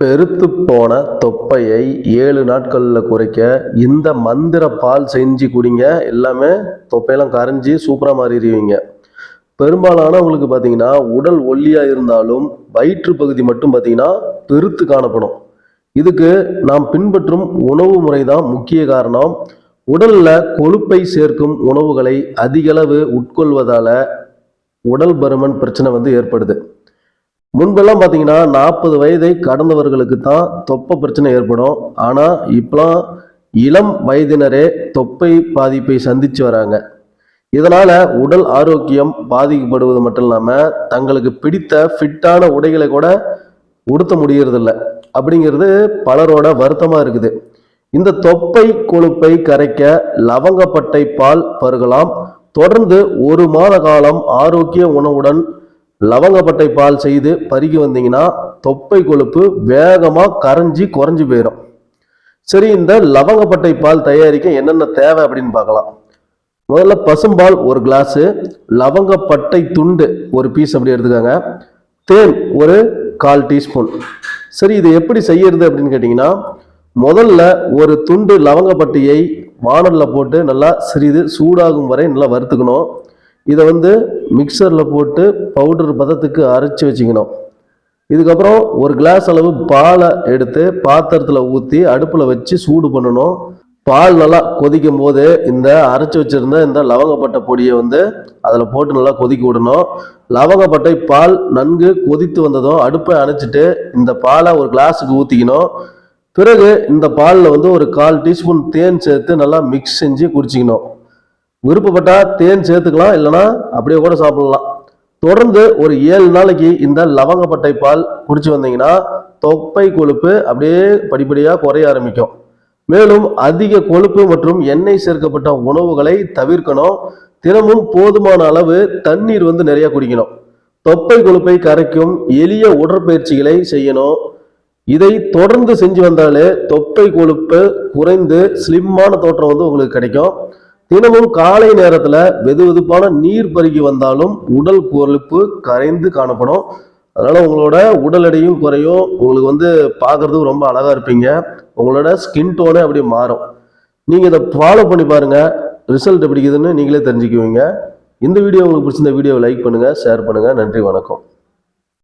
பெருத்து போன தொப்பையை 7 நாட்களில் குறைக்க இந்த மந்திர பால் செஞ்சு குடிங்க. எல்லாமே தொப்பையெல்லாம் கரைஞ்சி சூப்பராக மாறிடுவீங்க. பெரும்பாலானவங்களுக்கு பார்த்தீங்கன்னா உடல் ஒல்லியாக இருந்தாலும் வயிற்று பகுதி மட்டும் பார்த்தீங்கன்னா பெருத்து காணப்படும். இதுக்கு நாம் பின்பற்றும் உணவு முறை தான் முக்கிய காரணம். உடலில் கொழுப்பை சேர்க்கும் உணவுகளை அதிகளவு உட்கொள்வதால் உடல் பருமன் பிரச்சனை ஏற்படுது. முன்பெல்லாம் பார்த்தீங்கன்னா 40 வயதை கடந்தவர்களுக்கு தான் தொப்பை பிரச்சனை ஏற்படும். ஆனால் இப்போலாம் இளம் வயதினரே தொப்பை பாதிப்பை சந்தித்து வராங்க. இதனால் உடல் ஆரோக்கியம் பாதிக்கப்படுவது மட்டும் இல்லாமல் தங்களுக்கு பிடித்த ஃபிட்டான உடைகளை கூட உடுத்த முடியறதில்ல. அப்படிங்கிறது பலரோட வருத்தமாக இருக்குது. இந்த தொப்பை கொழுப்பை கரைக்க லவங்கப்பட்டை பால் பருகலாம். தொடர்ந்து 1 மாத காலம் ஆரோக்கிய உணவுடன் லவங்கப்பட்டை பால் செய்து பருகி வந்தீங்கன்னா தொப்பை கொழுப்பு வேகமாக கரைஞ்சி குறைஞ்சி போயிடும். சரி, இந்த லவங்கப்பட்டை பால் தயாரிக்க என்னென்ன தேவை அப்படின்னு பார்க்கலாம். முதல்ல பசும்பால் 1 கிளாஸு, லவங்கப்பட்டை துண்டு 1 பீஸ் அப்படி எடுத்துக்கோங்க, தேன் 1/4 டீஸ்பூன். சரி, இது எப்படி செய்யறது அப்படின்னு கேட்டிங்கன்னா, முதல்ல 1 துண்டு லவங்கப்பட்டையை வானலில் போட்டு நல்லா சிறிது சூடாகும் வரை நல்லா வறுத்துக்கணும். இதை மிக்சரில் போட்டு பவுடர் பதத்துக்கு அரைச்சி வச்சுக்கணும். இதுக்கப்புறம் 1 கிளாஸ் அளவு பாலை எடுத்து பாத்திரத்தில் ஊற்றி அடுப்பில் வச்சு சூடு பண்ணணும். பால் நல்லா கொதிக்கும் போது இந்த அரைச்சி வச்சுருந்த இந்த லவங்கப்பட்டை பொடியை அதில் போட்டு நல்லா கொதிக்க விடணும். லவங்கப்பட்டை பால் நன்கு கொதித்து வந்ததும் அடுப்பை அணைச்சிட்டு இந்த பாலை 1 கிளாஸுக்கு ஊற்றிக்கணும். பிறகு இந்த பாலில் 1/4 டீஸ்பூன் தேன் சேர்த்து நல்லா மிக்ஸ் செஞ்சு குடிச்சிக்கணும். விருப்பப்பட்டால் தேன் சேர்த்துக்கலாம், இல்லைனா அப்படியே கூட சாப்பிடலாம். தொடர்ந்து ஒரு 7 நாளைக்கு இந்த லவங்கப்பட்டை பால் குடிச்சு வந்தீங்கன்னா தொப்பை கொழுப்பு அப்படியே படிப்படியாக குறைய ஆரம்பிக்கும். மேலும் அதிக கொழுப்பு மற்றும் எண்ணெய் சேர்க்கப்பட்ட உணவுகளை தவிர்க்கணும். தினமும் போதுமான அளவு தண்ணீர் நிறைய குடிக்கணும். தொப்பை கொழுப்பை கரைக்கும் எளிய உடற்பயிற்சிகளை செய்யணும். இதை தொடர்ந்து செஞ்சு வந்தாலே தொப்பை கொழுப்பு குறைந்து ஸ்லிம்மான தோற்றம் உங்களுக்கு கிடைக்கும். தினமும் காலை நேரத்தில் வெதுவெதுப்பான நீர் பருகி வந்தாலும் உடல் கொழுப்பு கரைந்து காணப்படும். அதனால் உங்களோட உடல் எடையும் குறையும். உங்களுக்கு பார்க்குறதுக்கு ரொம்ப அழகாக இருப்பீங்க. உங்களோட ஸ்கின் டோனே அப்படியே மாறும். நீங்கள் இதை ஃபாலோ பண்ணி பாருங்கள். ரிசல்ட் எப்படி இருக்குதுன்னு நீங்களே தெரிஞ்சுக்குவீங்க. இந்த வீடியோ உங்களுக்கு பிடிச்சிருந்த வீடியோவை லைக் பண்ணுங்கள், ஷேர் பண்ணுங்கள். நன்றி, வணக்கம்.